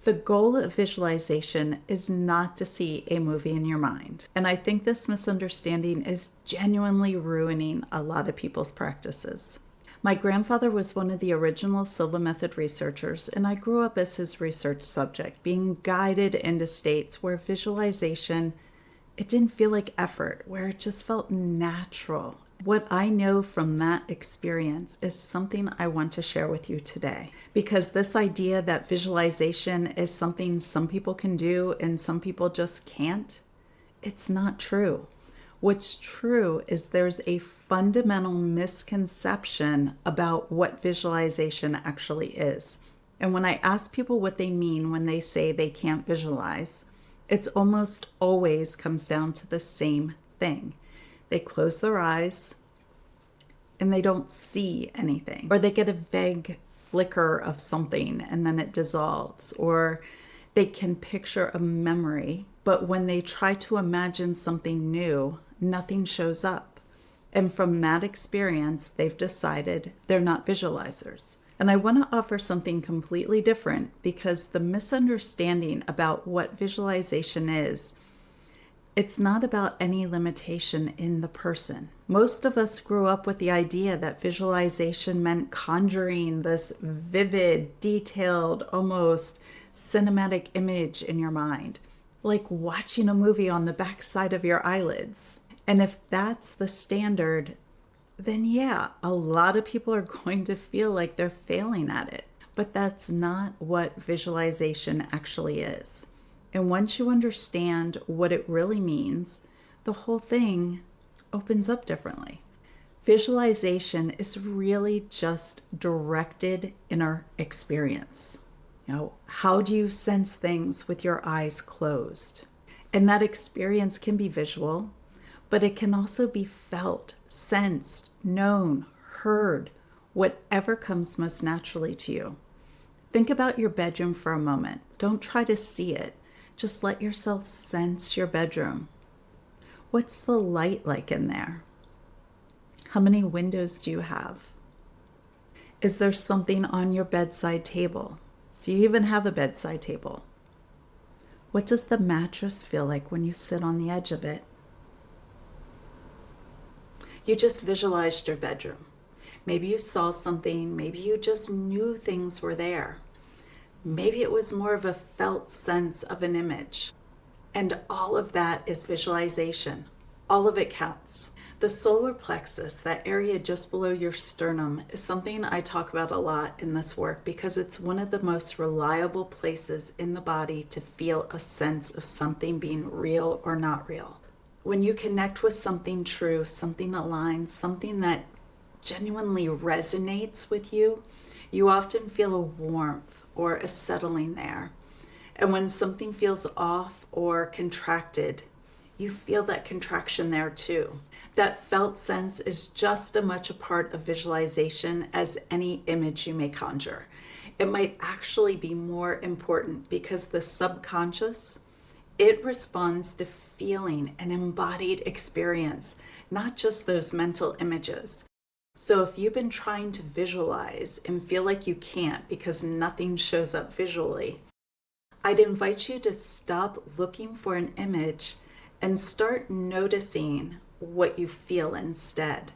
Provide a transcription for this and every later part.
The goal of visualization is not to see a movie in your mind. And I think this misunderstanding is genuinely ruining a lot of people's practices. My grandfather was one of the original Silva method researchers, and I grew up as his research subject, being guided into states where visualization, it didn't feel like effort, where it just felt natural. What I know from that experience is something I want to share with you today, because this idea that visualization is something some people can do and some people just can't, it's not true. What's true is there's a fundamental misconception about what visualization actually is. And when I ask people what they mean when they say they can't visualize, it's almost always comes down to the same thing. They close their eyes and they don't see anything, or they get a vague flicker of something and then it dissolves, or they can picture a memory, but when they try to imagine something new, nothing shows up. And from that experience, they've decided they're not visualizers. And I want to offer something completely different, because the misunderstanding about what visualization is, it's not about any limitation in the person. Most of us grew up with the idea that visualization meant conjuring this vivid, detailed, almost cinematic image in your mind, like watching a movie on the backside of your eyelids. And if that's the standard, then yeah, a lot of people are going to feel like they're failing at it. But that's not what visualization actually is. And once you understand what it really means, the whole thing opens up differently. Visualization is really just directed inner experience. How do you sense things with your eyes closed? And that experience can be visual, but it can also be felt, sensed, known, heard, whatever comes most naturally to you. Think about your bedroom for a moment. Don't try to see it. Just let yourself sense your bedroom. What's the light like in there? How many windows do you have? Is there something on your bedside table? Do you even have a bedside table? What does the mattress feel like when you sit on the edge of it? You just visualized your bedroom. Maybe you saw something, maybe you just knew things were there. Maybe it was more of a felt sense of an image. And all of that is visualization. All of it counts. The solar plexus, that area just below your sternum, is something I talk about a lot in this work because it's one of the most reliable places in the body to feel a sense of something being real or not real. When you connect with something true, something aligned, something that genuinely resonates with you, you often feel a warmth or a settling there. And when something feels off or contracted, you feel that contraction there too. That felt sense is just as much a part of visualization as any image you may conjure. It might actually be more important because the subconscious, it responds to feeling an embodied experience, not just those mental images. So if you've been trying to visualize and feel like you can't because nothing shows up visually, I'd invite you to stop looking for an image and start noticing what you feel instead.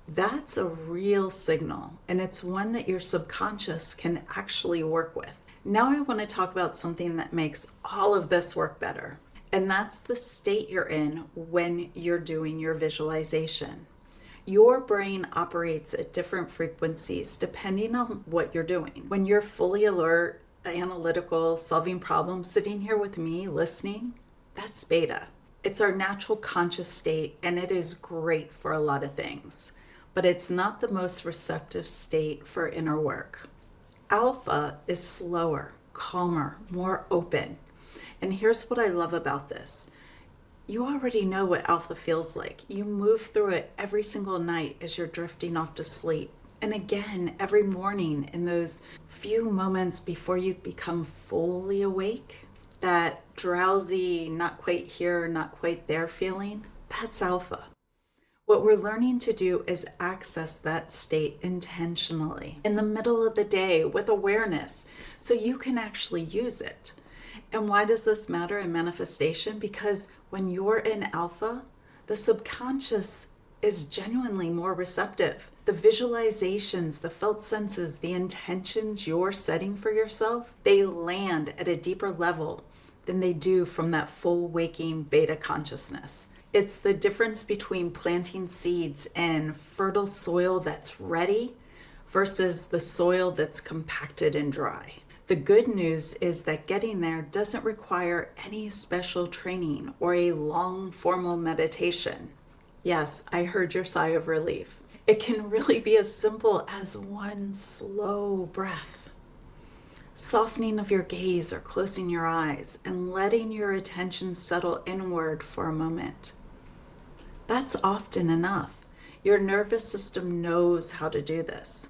That's a real signal, and it's one that your subconscious can actually work with. Now I want to talk about something that makes all of this work better, and that's the state you're in when you're doing your visualization. Your brain operates at different frequencies depending on what you're doing. When you're fully alert, analytical, solving problems, sitting here with me, listening, that's beta. It's our natural conscious state, and it is great for a lot of things, but it's not the most receptive state for inner work. Alpha is slower, calmer, more open. And here's what I love about this. You already know what alpha feels like. You move through it every single night as you're drifting off to sleep. And again, every morning in those few moments before you become fully awake, that drowsy, not quite here, not quite there feeling, that's alpha. What we're learning to do is access that state intentionally in the middle of the day with awareness so you can actually use it. And why does this matter in manifestation? Because when you're in alpha, the subconscious is genuinely more receptive. The visualizations, the felt senses, the intentions you're setting for yourself, they land at a deeper level than they do from that full waking beta consciousness. It's the difference between planting seeds in fertile soil that's ready versus the soil that's compacted and dry. The good news is that getting there doesn't require any special training or a long formal meditation. Yes, I heard your sigh of relief. It can really be as simple as one slow breath, softening of your gaze or closing your eyes and letting your attention settle inward for a moment. That's often enough. Your nervous system knows how to do this.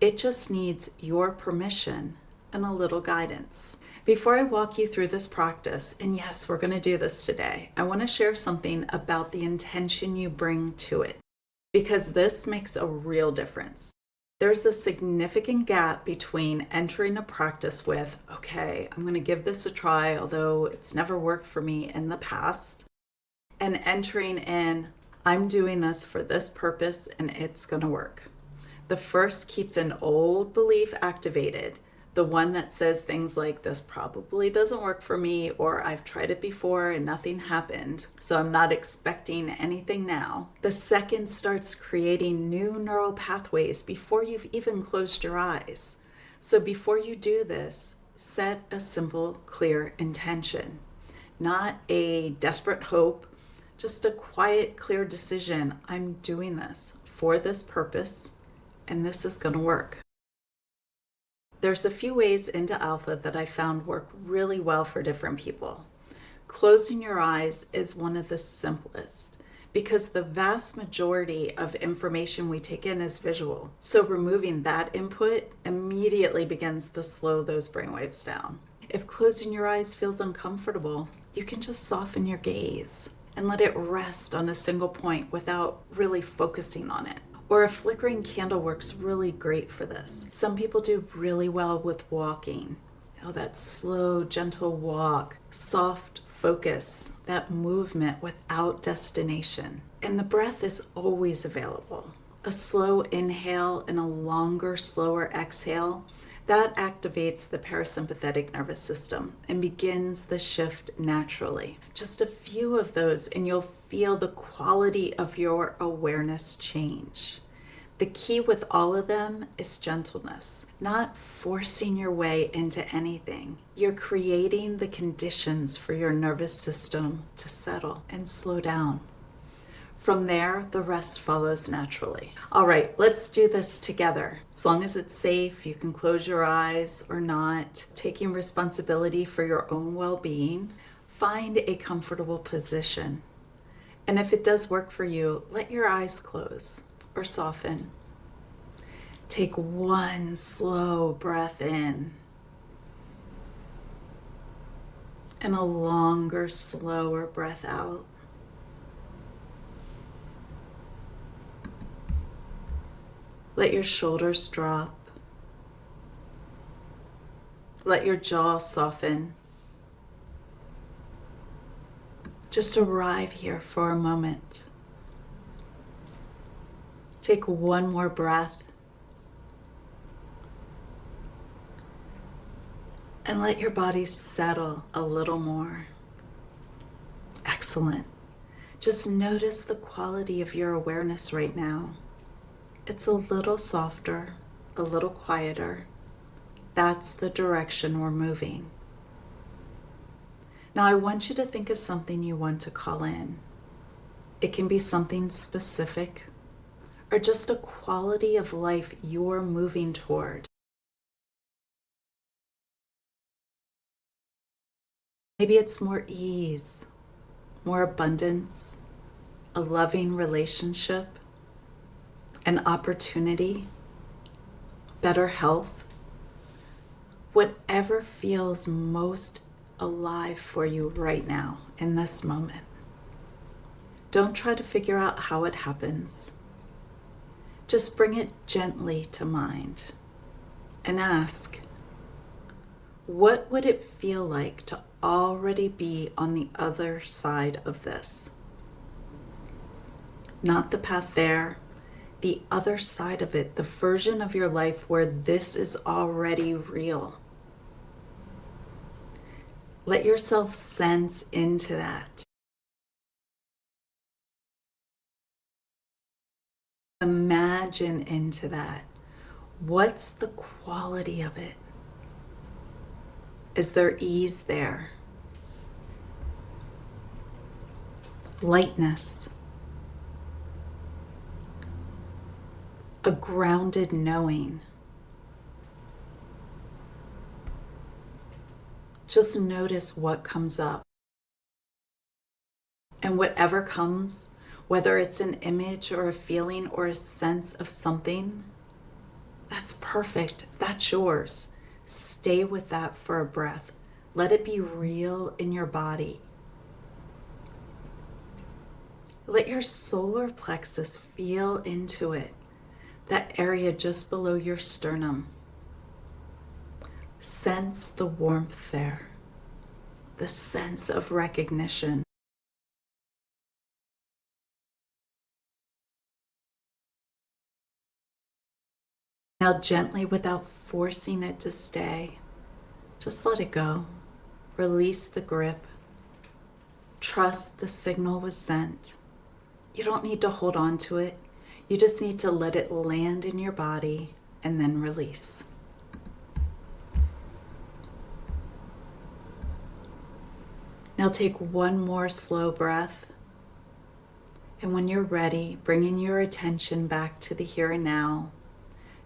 It just needs your permission and a little guidance. Before I walk you through this practice, and yes, we're going to do this today, I want to share something about the intention you bring to it, because this makes a real difference. There's a significant gap between entering a practice with, okay, I'm going to give this a try, although it's never worked for me in the past, and entering in, I'm doing this for this purpose and it's going to work. The first keeps an old belief activated, the one that says things like, this probably doesn't work for me, or I've tried it before and nothing happened, so I'm not expecting anything now. The second starts creating new neural pathways before you've even closed your eyes. So before you do this, set a simple, clear intention, not a desperate hope, just a quiet, clear decision. I'm doing this for this purpose, and this is going to work. There's a few ways into alpha that I found work really well for different people. Closing your eyes is one of the simplest because the vast majority of information we take in is visual. So removing that input immediately begins to slow those brainwaves down. If closing your eyes feels uncomfortable, you can just soften your gaze and let it rest on a single point without really focusing on it. Or a flickering candle works really great for this. Some people do really well with walking. That slow, gentle walk, soft focus, that movement without destination. And the breath is always available. A slow inhale and a longer, slower exhale, that activates the parasympathetic nervous system and begins the shift naturally. Just a few of those and you'll feel the quality of your awareness change. The key with all of them is gentleness, not forcing your way into anything. You're creating the conditions for your nervous system to settle and slow down. From there, the rest follows naturally. All right, let's do this together. As long as it's safe, you can close your eyes or not. Taking responsibility for your own well-being, find a comfortable position. And if it does work for you, let your eyes close or soften. Take one slow breath in and a longer, slower breath out. Let your shoulders drop. Let your jaw soften. Just arrive here for a moment. Take one more breath. And let your body settle a little more. Excellent. Just notice the quality of your awareness right now. It's a little softer, a little quieter. That's the direction we're moving. Now I want you to think of something you want to call in. It can be something specific or just a quality of life you're moving toward. Maybe it's more ease, more abundance, a loving relationship, an opportunity, better health, whatever feels most alive for you right now in this moment. Don't try to figure out how it happens. Just bring it gently to mind and ask, what would it feel like to already be on the other side of this? Not the path there, the other side of it, the version of your life where this is already real. Let yourself sense into that. Imagine into that. What's the quality of it? Is there ease there? Lightness. A grounded knowing. Just notice what comes up. And whatever comes, whether it's an image or a feeling or a sense of something, that's perfect. That's yours. Stay with that for a breath. Let it be real in your body. Let your solar plexus feel into it, that area just below your sternum. Sense the warmth there, the sense of recognition. Now gently, without forcing it to stay, just let it go. Release the grip. Trust the signal was sent. You don't need to hold on to it. You just need to let it land in your body and then release. Now take one more slow breath. And when you're ready, bringing your attention back to the here and now,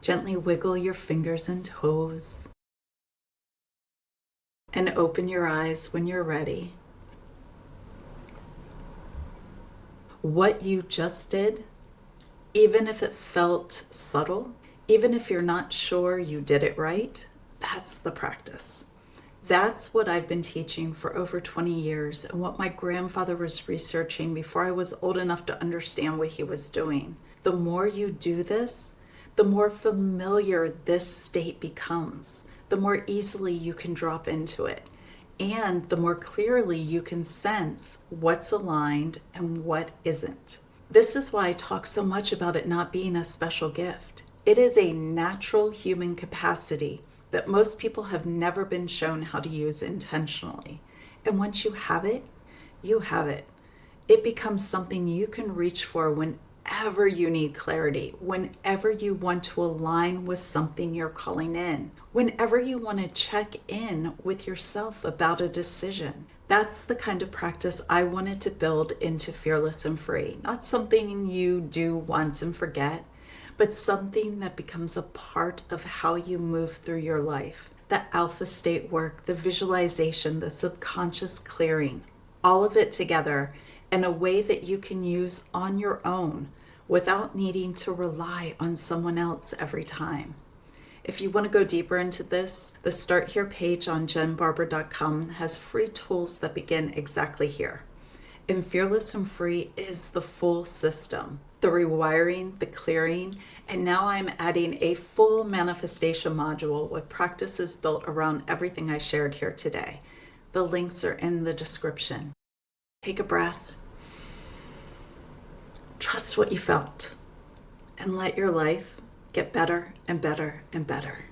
gently wiggle your fingers and toes and open your eyes when you're ready. What you just did, even if it felt subtle, even if you're not sure you did it right, that's the practice. That's what I've been teaching for over 20 years and what my grandfather was researching before I was old enough to understand what he was doing. The more you do this, the more familiar this state becomes, the more easily you can drop into it, and the more clearly you can sense what's aligned and what isn't. This is why I talk so much about it not being a special gift. It is a natural human capacity that most people have never been shown how to use intentionally. And once you have it, you have it. It becomes something you can reach for whenever you need clarity, whenever you want to align with something you're calling in, whenever you want to check in with yourself about a decision. That's the kind of practice I wanted to build into Fearless and Free. Not something you do once and forget, but something that becomes a part of how you move through your life. The alpha state work, the visualization, the subconscious clearing, all of it together in a way that you can use on your own without needing to rely on someone else every time. If you want to go deeper into this, the Start Here page on jenbarber.com has free tools that begin exactly here. And Fearless and Free is the full system, the rewiring, the clearing, and now I'm adding a full manifestation module with practices built around everything I shared here today. The links are in the description. Take a breath. Trust what you felt and let your life get better and better and better.